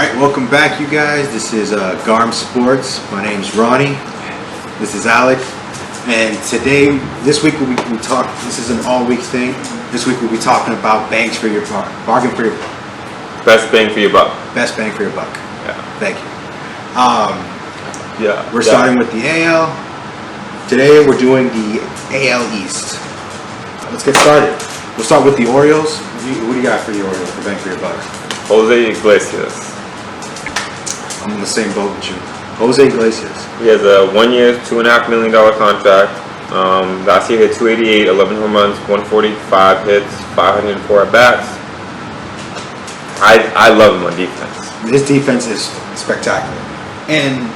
Alright, welcome back you guys. This is Garm Sports. My name's Ronnie. This is Alec. And today, this week we talk, this is an all week thing. This week we'll be talking about bangs for your buck. Bargain for your buck. Best bang for your buck. Best bang for your buck. Yeah. Thank you. We're starting with the AL. Today we're doing the AL East. Let's get started. We'll start with the Orioles. What do you got for the Orioles for bang for your buck? Jose Iglesias. I'm in the same boat with you. Jose Iglesias. He has a 1 year, $2.5 million contract. Last year he had 288, 11 home runs, 145 hits, 504 at bats. I love him on defense. His defense is spectacular, and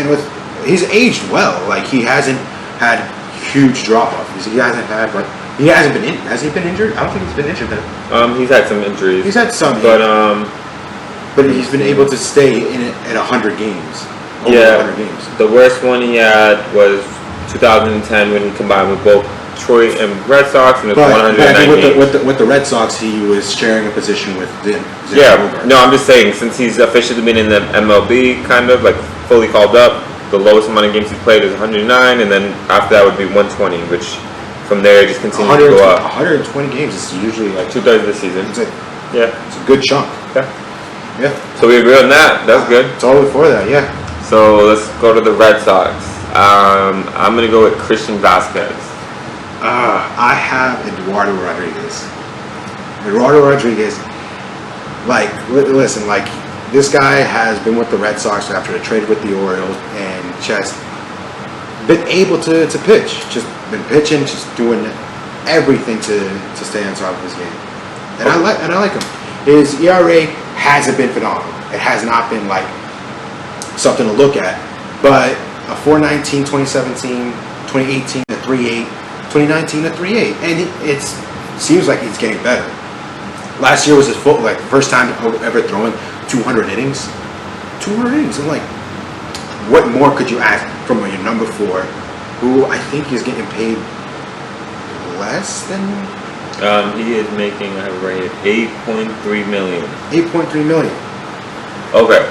with he's aged well. Like he hasn't had huge drop off. He hasn't had he hasn't been in. Has he been injured? I don't think he's been injured then. He's had some injuries. He's had some, but he's been able to stay in it at 100 games. Over 100 games. The worst one he had was 2010 when he combined with both Troy and Red Sox, and it was 109 games. With the Red Sox, he was sharing a position with Zach Bogart. No, I'm just saying, since he's officially been in the MLB, kind of like fully called up, the lowest amount of games he played is 109, and then after that would be 120, which from there just continues to go up. 120 games is usually like 2/3 of the season. It's a good chunk. Yeah. So we agree on that. That's good. Totally for that. Yeah. So let's go to the Red Sox. I'm gonna go with Christian Vasquez. I have Eduardo Rodriguez. Eduardo Rodriguez, listen, this guy has been with the Red Sox after the trade with the Orioles and just been able to pitch. Just been pitching, just doing everything to stay on top of his game. And I like him. His ERA hasn't been phenomenal. It has not been something to look at. But a 4.19, 2017, 2018 a 3.8. 2019 a 3.8, and it seems like he's getting better. Last year was his first time ever throwing 200 innings. 200 innings. I'm like, what more could you ask from your number 4, who I think is getting paid less than? He is making, I have right here, $8.3 million. 8.3 million. Okay,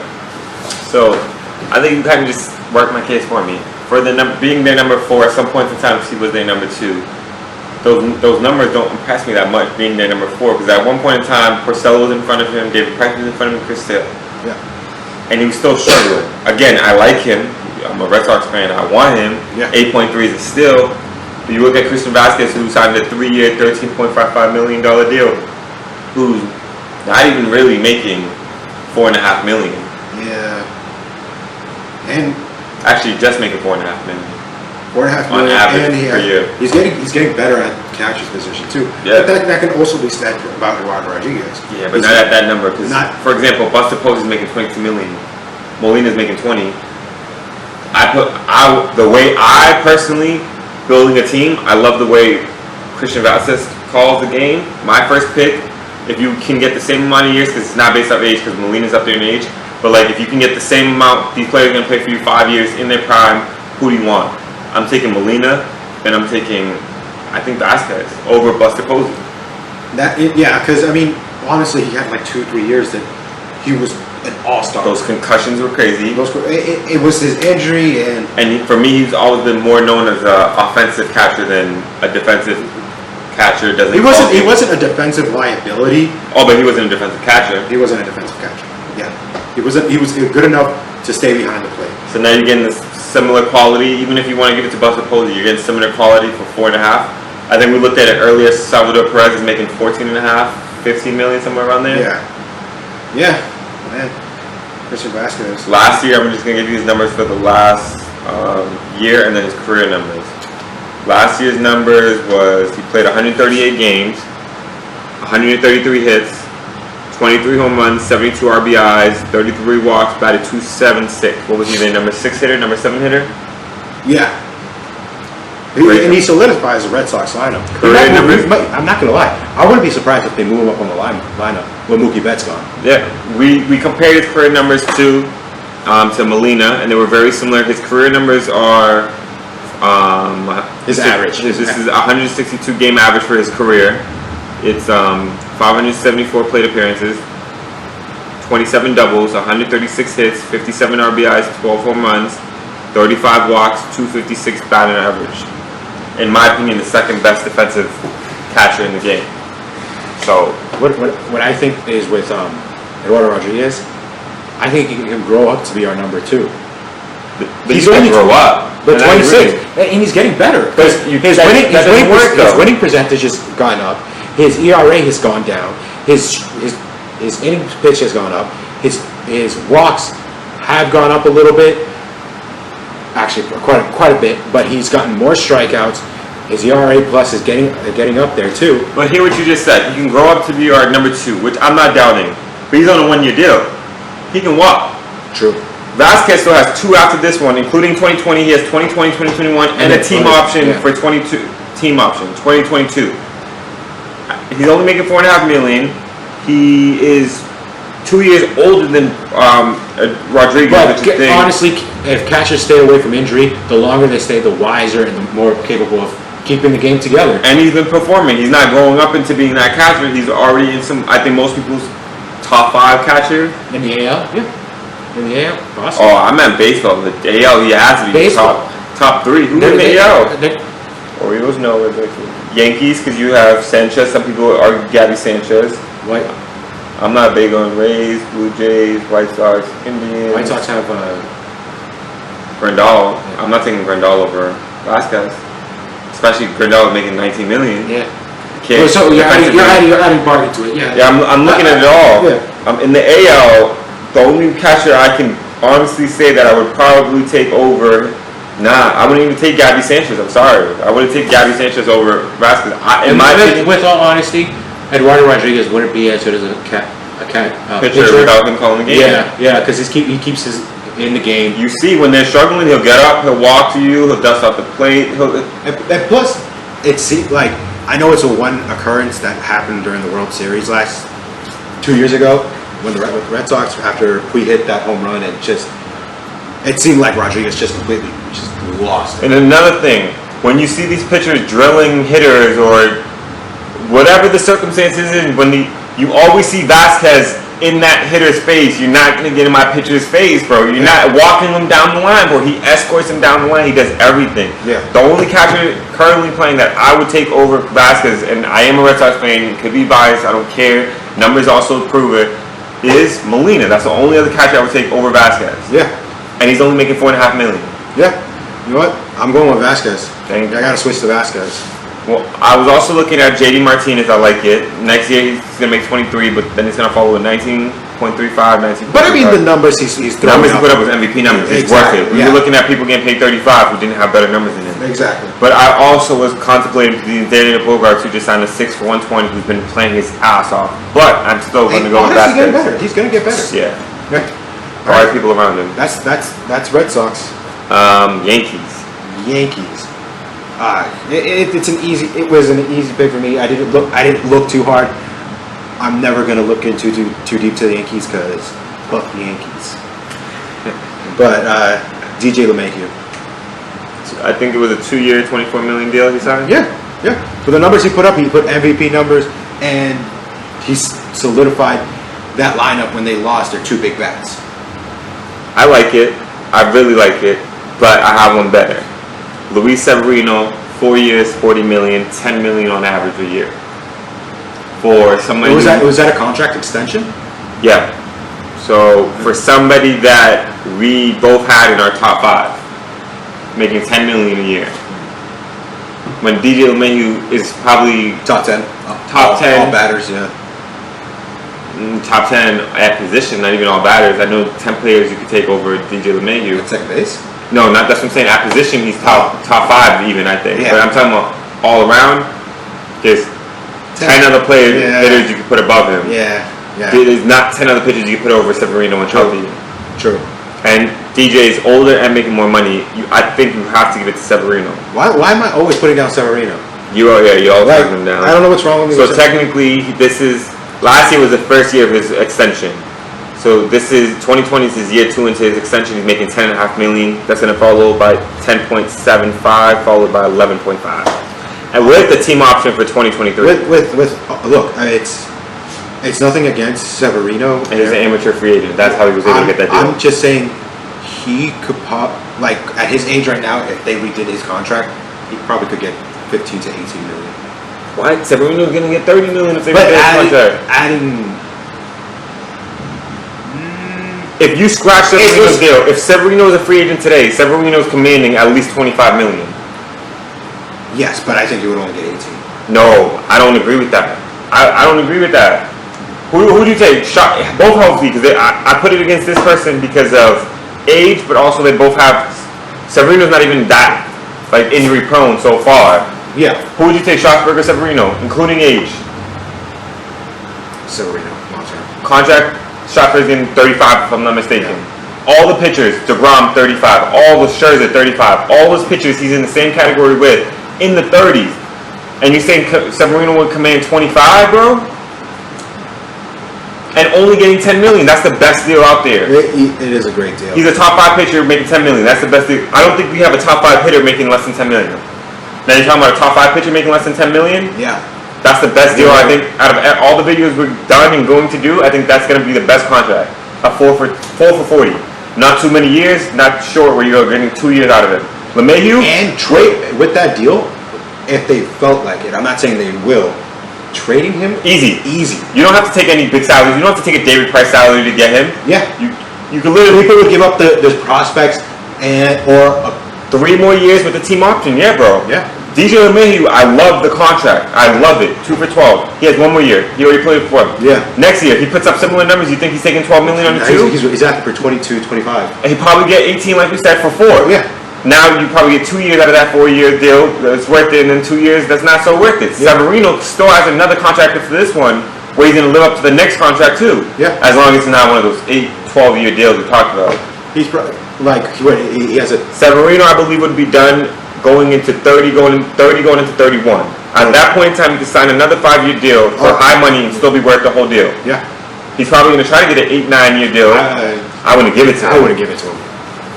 so I think you kind of just worked my case for me. For being their number 4, at some points in time, he was their number 2. Those numbers don't impress me that much, being their number 4, because at one point in time, Porcello was in front of him, David Price was in front of him, Chris Sale. Yeah. And he was still struggling. Again, I like him. I'm a Red Sox fan. I want him. Yeah. 8.3 is a steal. But you look at Christian Vasquez, who signed a 3-year, $13.55 million deal, who's not even really making $4.5 million. Yeah. And actually, just making $4.5 million. $4.5 million on average per year. He's getting better at catcher's position too. Yeah. But that can also be said about Eduardo Rodriguez. Yeah, but not at that number. Because, for example, Buster Posey's making $22 million. Molina's making $20. The way I personally building a team, I love the way Christian Vasquez calls the game. My first pick, if you can get the same amount of years, because it's not based off age, because Molina's up there in age. But if you can get the same amount, these players are going to play for you 5 years in their prime. Who do you want? I'm taking Molina, and I'm taking, I think, Vasquez over Buster Posey. Because honestly, he had 2 or 3 years that he was an all-star. Those concussions were crazy. It was his injury, and for me, he's always been more known as an offensive catcher than a defensive catcher. He wasn't a defensive liability. Oh, but he wasn't a defensive catcher. He wasn't a defensive catcher. Yeah. He was good enough to stay behind the plate. So now you're getting this similar quality. Even if you want to give it to Buster Posey, you're getting similar quality for $4.5. I think we looked at it earlier. Salvador Perez is making $14.5, $15 million, somewhere around there. Yeah, man. Christian Vasquez. Last year, I'm just gonna give you his numbers for the last year and then his career numbers. Last year's numbers was he played 138 games, 133 hits, 23 home runs, 72 RBIs, 33 walks, batted .276. What was he, their number 6 hitter, number 7 hitter? Yeah. And he solidifies the Red Sox lineup. I'm not going to lie. I wouldn't be surprised if they move him up on the lineup when Mookie Betts gone. Yeah. We compared his career numbers to Molina, and they were very similar. His career numbers are his average. This is 162 game average for his career. It's 574 plate appearances, 27 doubles, 136 hits, 57 RBIs, 12 home runs, 35 walks, 256 batting average. In my opinion, the second best defensive catcher in the game. So what I think is with Eduardo Rodriguez, I think he can grow up to be our number 2. But he's going to grow up. But 26, and he's getting better. Because his winning percentage has gone up. His ERA has gone down. His inning pitch has gone up. His walks have gone up a little bit. Actually, quite a bit. But he's gotten more strikeouts. His ERA plus is getting up there too. But hear what you just said. He can grow up to be our number 2, which I'm not doubting. But he's on a 1-year deal. He can walk. True. Vasquez still has 2 after this one, including 2020. He has 2020, 2021, and a team option for 22. Team option 2022. He's only making $4.5 million. He is 2 years older than Rodriguez. But honestly, if catchers stay away from injury, the longer they stay, the wiser and the more capable of keeping the game together. And he's been performing. He's not growing up into being that catcher. He's already in some. I think most people's top 5 catcher in the AL. Yeah. In the AL, awesome. Oh, I meant baseball. The AL, he has to be top 3. Who in the AL? Orioles, no. Yankees, because you have Sanchez. Some people argue Gabby Sanchez. White. I'm not big on Rays, Blue Jays, White Sox, Indians. White Sox have Grandal. Yeah. I'm not taking Grandal over Vasquez, especially Grandal making $19 million. Yeah. So you're adding bargain to it. Yeah. Yeah, I'm looking at it all. Yeah. In the AL. The only catcher I can honestly say that I would probably take over, I wouldn't even take Gabby Sanchez. I'm sorry, I wouldn't take Gabby Sanchez over Vasquez. With all honesty, Eduardo Rodriguez wouldn't be as good as a pitcher without him calling the game. Yeah, because he keeps his in the game. You see, when they're struggling, he'll get up, he'll walk to you, he'll dust off the plate. And plus, it seems like I know it's a one occurrence that happened during the World Series last 2 years ago. When the Red Sox, after we hit that home run, it seemed like Rodriguez just completely lost it. And another thing, when you see these pitchers drilling hitters or whatever the circumstances is, you always see Vasquez in that hitter's face. You're not going to get in my pitcher's face, bro. You're not walking him down the line, bro. He escorts him down the line. He does everything. Yeah. The only catcher currently playing that I would take over Vasquez, and I am a Red Sox fan, could be biased, I don't care. Numbers also prove it. Is Molina. That's the only other catcher I would take over Vasquez. Yeah. And he's only making $4.5 million. Yeah. You know what? I'm going with Vasquez. Thank you. I got to switch to Vasquez. Well, I was also looking at JD Martinez. I like it. Next year he's going to make 23, but then he's going to follow with 19.35, 19. But I mean the numbers he's throwing numbers he put up was MVP numbers. It's worth it. You're looking at people getting paid 35 who didn't have better numbers than him. Exactly. But I also was contemplating the Daniel Bogarts, who just signed a 6 for 120, who's been playing his ass off. But I'm still going to go with Vasquez. He's going to get better. Yeah. All right, people around him. That's Red Sox. Yankees. It was an easy pick for me. I didn't look too hard. I'm never going to look into too deep to the Yankees because fuck the Yankees. But DJ LeMahieu. I think it was a 2-year, $24 million deal he signed. Yeah. For the numbers he put up, he put MVP numbers, and he solidified that lineup when they lost their 2 big bats. I like it. I really like it, but I have one better. Luis Severino, 4 years, $40 million, $10 million on average a year. For somebody. Was that a contract extension? Yeah. So for somebody that we both had in our top 5, making $10 million a year, when DJ LeMahieu is probably top 10, top 10 all batters, yeah. Top 10 at position, not even all batters. I know 10 players you could take over DJ LeMahieu. At second base? No, not that's what I'm saying. At position, he's top 5 even, I think. Yeah. But I'm talking about all around. There's 10 other hitters you could put above him. Yeah. There's not 10 other pitchers you could put over Severino and healthy. True. And DJ is older and making more money. I think you have to give it to Severino. Why am I always putting down Severino? You always putting him down. I don't know what's wrong with me. So technically, last year was the first year of his extension. So 2020 is his year 2 into his extension. He's making $10.5 million. That's going to follow by 10.75, followed by 11.5. And with the team option for 2023. Look, it's It's nothing against Severino. And he's an amateur free agent. That's how he was able to get that deal. I'm just saying he could pop, like, at his age right now, if they redid his contract, he probably could get 15 to 18 million. What? Severino's going to get 30 million if they But redid his contract. adding If you scratch Severino's deal, if Severino is a free agent today, Severino's commanding at least 25 million. yes, but I think he would only get 18. No, I don't agree with that. I don't agree with that. Who do you take? Both healthy, because I put it against this person because of age, but also they both have. Severino's not even that like injury prone so far. Yeah, Who would you take, Strasburg or Severino, including age? Severino, long term. Contract, Strasburg's getting 35 if I'm not mistaken. All the pitchers, DeGrom 35, all the Scherzer 35, all those pitchers he's in the same category with, in the 30s. And you saying Severino would command 25, bro? And only getting 10 million. That's the best deal out there. It is a great deal. He's a top 5 pitcher making 10 million. That's the best deal. I don't think we have a top 5 hitter making less than 10 million. Now you're talking about a top 5 pitcher making less than 10 million? Yeah. That's the best deal, I think, out of all the videos we've done and going to do. I think that's going to be the best contract. A 4 for 40. Not too many years, not short where you're getting 2 years out of it. LeMahieu? And trade with that deal, if they felt like it, I'm not saying they will, trading him Easy. easy. You don't have to take any big salaries. You don't have to take a David Price salary to get him. Yeah. You can literally People would give up the prospects or 3 more years with the team option. Yeah, bro. yeah. DJ LeMahieu, I love the contract. I love it. 2 for 12. He has 1 more year. He already played for him. Yeah. Next year, he puts up similar numbers. You think he's taking 12 million on the 2? He's active for 22, 25. And he probably get 18, like we said, for 4. Yeah. Now you probably get 2 years out of that 4-year deal. That's worth it, and then 2 years that's not so worth it. Yeah. Severino still has another contract after this one, where he's going to live up to the next contract too. Yeah. As long as it's not one of those 8, 12-year deals we talked about. He's like he has a Severino, I believe, would be done going into 30, going into 31. At that point in time, you can sign another 5-year deal for high money and still be worth the whole deal. yeah. He's probably going to try to get an 8, 9-year deal. I wouldn't give it to him. I wouldn't give it to him.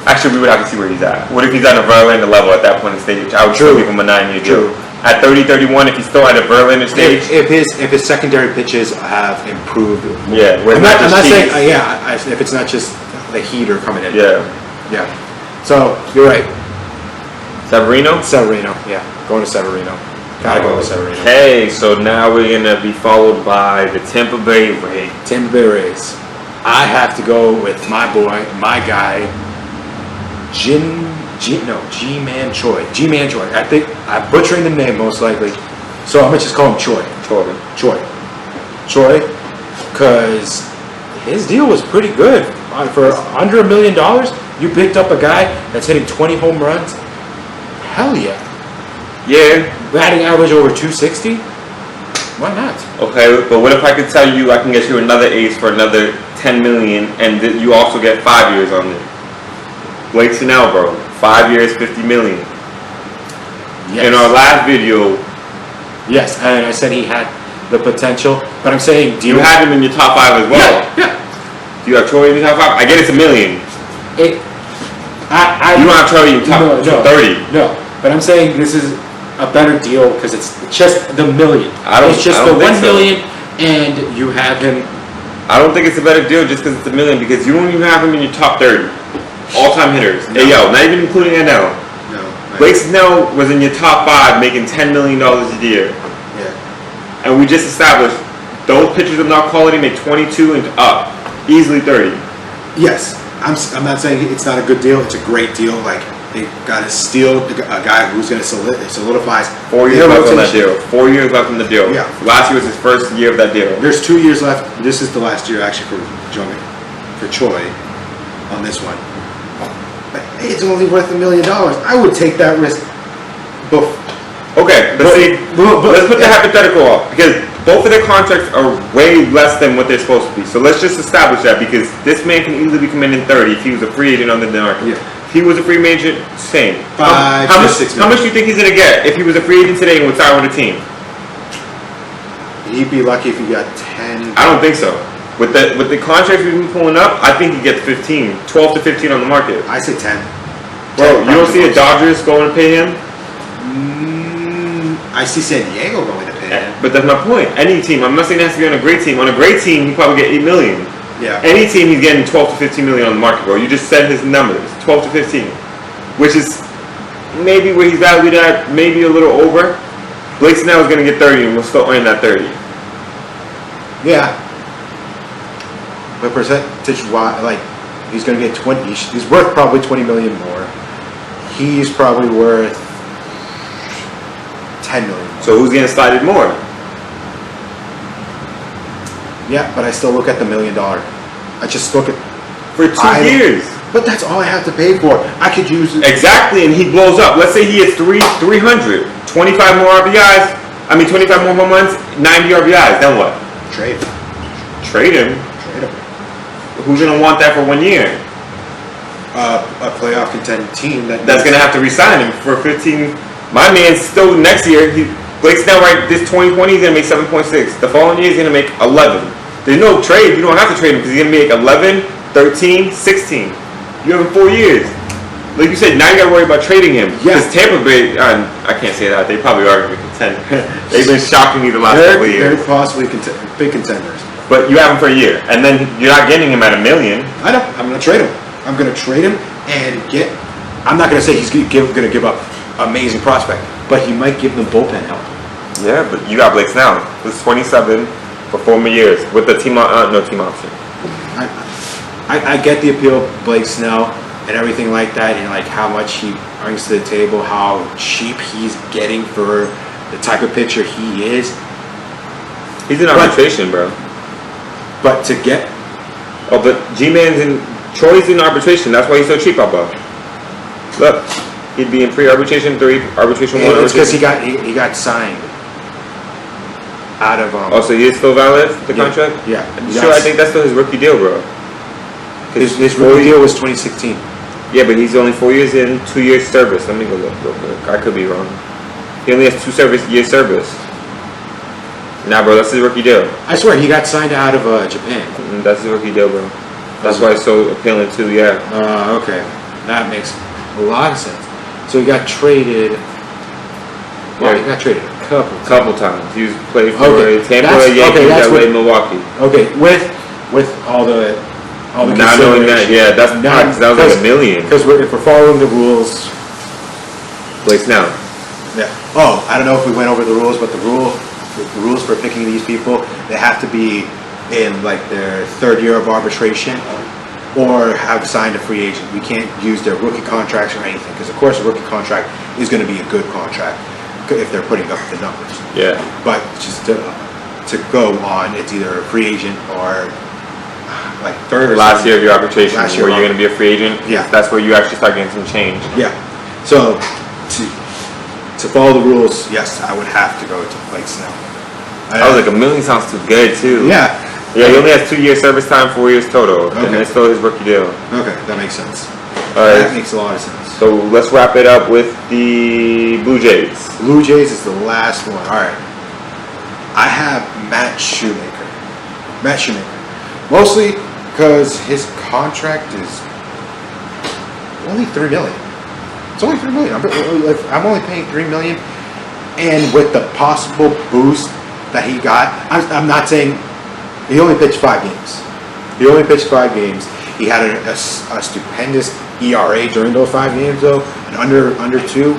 Actually, we would have to see where he's at. What if he's at a Verlander level at that point in stage? I would still give him a 9-year deal. At 30, 31, if he's still at a Verlander stage. If his secondary pitches have improved. Yeah, I'm not saying if it's not just the heater coming in. Yeah. Yeah. So you're right. Severino? Yeah. Going to Severino. Gotta go with Severino. Okay, so now we're going to be followed by the Tampa Bay Rays. Tampa Bay Rays. I have to go with my boy, my guy, G-Man Choi. G-Man Choi. I think I'm butchering the name most likely. So I'm going to just call him Choi. Choi. Because his deal was pretty good. For under $1 million, you picked up a guy that's hitting 20 home runs. Hell yeah. Yeah. Batting average over 260. Why not? Okay, but what if I could tell you I can get you another ace for another 10 million and you also get 5 years on it? Blake Snell, bro. 5 years, 50 million. Yes. In our last video, yes, and I said he had the potential, but I'm saying you had him in your top 5 as well. Yeah. Do you have Troy in your top 5? I get it's $1 million. You don't have Troy in your top 30. No, but I'm saying this is a better deal because it's just the million. It's just the 1 million, and you have him. I don't think it's a better deal just because it's $1 million, because you don't even have him in your top 30 all-time hitters. No. AL, not even including NL. No. Blake Snell was in your top 5, making $10 million a year. Yeah. And we just established those pitchers of not quality make 22 and up, easily 30. Yes, I'm not saying it's not a good deal. It's a great deal. Like they got to steal a guy who's going to solidify 4 years left on that deal. 4 years left on the deal. Yeah. Last year was his first year of that deal. There's 2 years left. This is the last year actually for Choi on this one. But it's only worth $1 million. I would take that risk. Okay, let's put the hypothetical up, because both of their contracts are way less than what they're supposed to be. So let's just establish that, because this man can easily be commanding 30 if he was a free agent on the market. Yeah. If he was a free agent, same. 5 how to 6 million. How much do you think he's gonna get if he was a free agent today and would sign with a team? He'd be lucky if he got 10. I don't think so. With the contracts we've been pulling up, I think he gets 15, 12 to 15 on the market. I say 10. Bro, you don't see the Dodgers going to pay him? I see San Diego going to pay him. But that's my point. Any team. I'm not saying it has to be on a great team. On a great team, he probably get $8 million. Yeah. Any team, he's getting 12 to 15 million on the market, bro. You just said his numbers, 12 to 15, which is maybe where he's valued at, maybe a little over. Blake Snell is gonna get 30, and we'll still earn that 30. Yeah. But percentage-wise, like, he's gonna get 20. He's worth probably 20 million more. He's probably worth 10 million. So who's getting slided more? Yeah, but I still look at the $1 million. I just look at For 2 years. But that's all I have to pay for. I could use it. Exactly, and he blows up. Let's say he hits 300, 25 more RBIs. 25 more home runs, 90 RBIs. Then what? Trade. Trade him. Trade him. Who's gonna want that for 1 year? A playoff contending team That's gonna have to resign him for 15. My man's still next year. Blake Snell, right? This 2020 he's gonna make 7.6. The following year he's gonna make 11. There's no trade. You don't have to trade him because he's gonna make 11, 13, 16. You have him 4 years. Like you said, now you gotta worry about trading him. Yeah. Because Tampa Bay, I can't say that. They probably are gonna contend. They've been shocking me the last couple of years. They're possibly big contenders. But you have him for a year, and then you're not getting him at $1 million. I know. I'm gonna trade him. I'm gonna trade him and get. I'm not gonna say he's gonna give up amazing prospect, but he might give them bullpen help. Yeah, but you got Blake Snell. This is 27 for 4 more years with the team no team option. I get the appeal of Blake Snell and everything like that, and like how much he brings to the table, how cheap he's getting for the type of pitcher he is. He's in arbitration, bro. But to get but G-Man's in Troy's in arbitration. That's why he's so cheap, above. Look, he'd be in pre-arbitration 3, arbitration 1. It's because he got signed out of so he is still valid, the contract? Yeah. Sure, I think that's still his rookie deal, bro. His rookie deal was 2016. Yeah, but he's only 4 years in, 2 years service. Let me go look real quick. I could be wrong. He only has 2 years service. Nah, bro, that's his rookie deal. I swear, he got signed out of Japan. That's his rookie deal, bro. That's why it's so appealing too, yeah. Okay. That makes a lot of sense. So he got traded. Well, he got traded a couple times. He was played for Tampa, Yankees, LA, Milwaukee. Okay, with all the not knowing that, yeah, that's because that was like $1 million. Because if we're following the rules, Blake Snell. Yeah. Oh, I don't know if we went over the rules, but the rules for picking these people, they have to be in like their 3rd year of arbitration or have signed a free agent. We can't use their rookie contracts or anything because, of course, a rookie contract is going to be a good contract if they're putting up the numbers. Yeah. But just to go on, it's either a free agent or like 3rd or last year of your arbitration, where you're going to be a free agent. Yeah. That's where you actually start getting some change. Yeah. So to follow the rules, yes, I would have to go to Blake Snell. I was like, $1 million sounds too good too. Yeah. Yeah, he only has 2 years service time, 4 years total, Okay. and it's still his rookie deal. Okay, that makes sense. All right. That makes a lot of sense. So let's wrap it up with the Blue Jays. Blue Jays is the last one. All right. I have Matt Shoemaker. Mostly because his contract is only $3 million. It's only $3 million. I'm only paying $3 million, and with the possible boost that he got, I'm not saying he only pitched 5 games. He had a stupendous ERA during those 5 games, though, and under 2,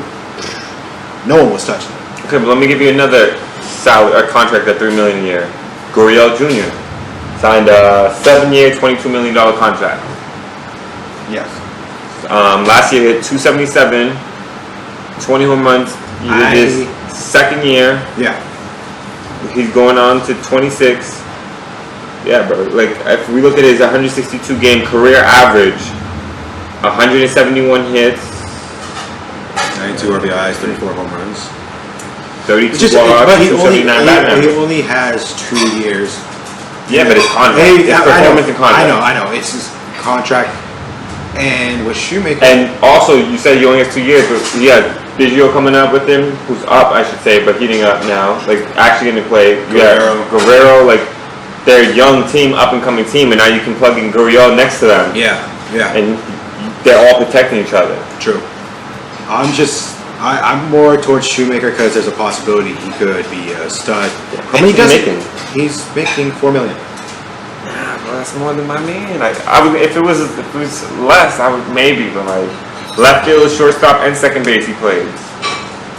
no one was touching him. Okay, but let me give you another contract at $3 million a year. Gurriel Jr. signed a 7-year, $22 million contract. Yes. Last year he hit 277, 20 home runs. He did his 2nd year. Yeah. He's going on to 26. Yeah, bro. Like, if we look at his 162 game career average, 171 hits, 92 RBIs, 34 home runs. 32 Just, walks, but he 279 batting average. only has 2 years. Yeah, but it's contract. It's performance and contract. I know. It's his contract. And with Shoemaker. And also, you said he only has 2 years, but he has Biggio coming up with him, who's up, I should say, but heating up now. Like, actually going to play. Guerrero, like, they're a young team, up-and-coming team, and now you can plug in Gurriel next to them. Yeah. And they're all protecting each other. True. I'm I'm more towards Shoemaker because there's a possibility he could be a stud. How much is he making? He's making $4 million. Nah, bro, that's more than my man. Like, if it was less, I would maybe, but like left field, shortstop, and second base he plays.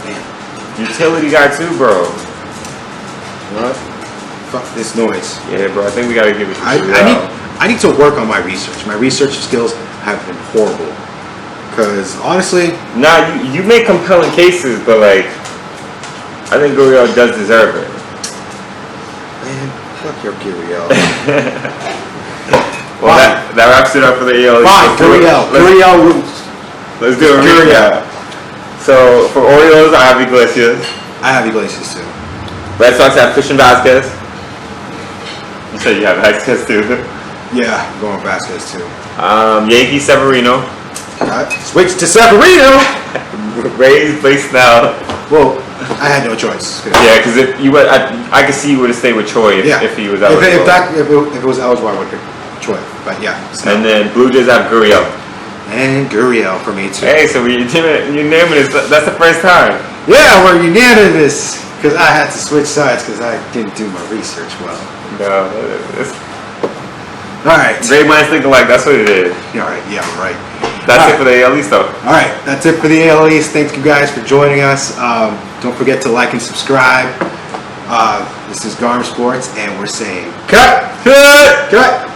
Damn. Utility guy too, bro. What? Fuck this noise. Yeah, bro. I think we gotta give it. I need to work on my research. My research skills have been horrible. Because honestly, nah, you make compelling cases, but like, I think Gurriel does deserve it. Man, fuck your Gurriel. Well, that wraps it up for the AL. Fine, Gurriel roots. Let's do a recap. So for Orioles, I have Iglesias. I have Iglesias too. Red Sox have Christian Vasquez. You said you have Vasquez too. Yeah, I'm going Vasquez too. Yankees Severino. Switch to Severino. Rays Blake Snell. Well, I had no choice. Yeah, because if you would, I could see you would have stayed with Choi if he was eligible. If it was eligible, I would pick Choi. But yeah. And then Blue Jays have Gurriel. And Gurriel for me too. Hey, so you're naming this. That's the first time. Yeah, we're unanimous. Because I had to switch sides because I didn't do my research well. No, all right. Great minds think alike. That's what it is. All right. Yeah, right. That's it for the AL East, though. All right. That's it for the AL East. Thank you guys for joining us. Don't forget to like and subscribe. This is Garm Sports, and we're saying cut. Cut. The cut?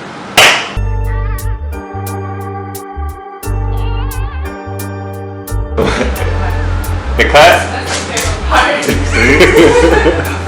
That's a big part. See?